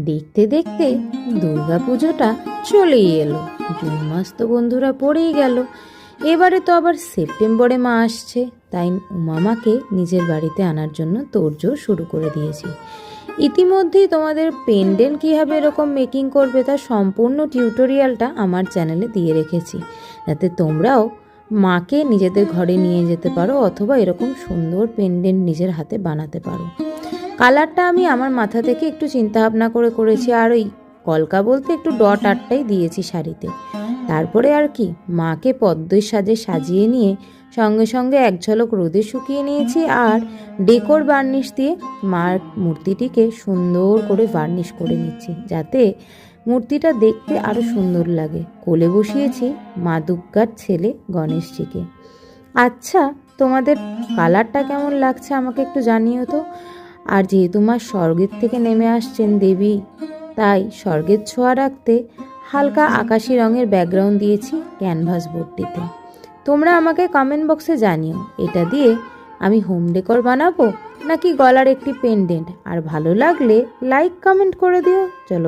দেখতে দেখতে দুর্গাপুজোটা চলেই এলো। জুন মাস তো বন্ধুরা পড়েই গেল। এবারে তো আবার সেপ্টেম্বরে মা আসছে, তাই উমামাকে নিজের বাড়িতে আনার জন্য তোড়জোড় শুরু করে দিয়েছি। ইতিমধ্যেই তোমাদের পেন্ডেন্ট কীভাবে এরকম মেকিং করবে তার সম্পূর্ণ টিউটোরিয়ালটা আমার চ্যানেলে দিয়ে রেখেছি, যাতে তোমরাও মাকে নিজেদের ঘরে নিয়ে যেতে পারো অথবা এরকম সুন্দর পেন্ডেন্ট নিজের হাতে বানাতে পারো। কালারটা আমি আমার মাথা থেকে একটু চিন্তা ভাবনা করে করেছি, আর ওই কলকা বলতে একটু ডট আর্টটাই দিয়েছি শাড়িতে। তারপরে আর কি, মাকে পদ্মের সাজে সাজিয়ে নিয়ে সঙ্গে সঙ্গে এক ঝলক রোদে শুকিয়ে নিয়েছি, আর ডেকোর বার্নিশ দিয়ে মার মূর্তিটিকে সুন্দর করে বার্নিশ করে নিচ্ছি, যাতে মূর্তিটা দেখতে আরও সুন্দর লাগে। কোলে বসিয়েছি মা দুর্গার ছেলে গণেশজিকে। আচ্ছা, তোমাদের কালারটা কেমন লাগছে আমাকে একটু জানিও তো। আর যেহেতু মা স্বর্গের থেকে নেমে আসছেন দেবী, তাই স্বর্গের ছোঁয়া রাখতে হালকা আকাশি রঙের ব্যাকগ্রাউন্ড দিয়েছি ক্যানভাস বোর্ডটিতে। তোমরা আমাকে কমেন্ট বক্সে জানিও এটা দিয়ে আমি হোম ডেকোর বানাবো নাকি গলার একটি পেন্ডেন্ট। আর ভালো লাগলে লাইক কমেন্ট করে দিও। চলো।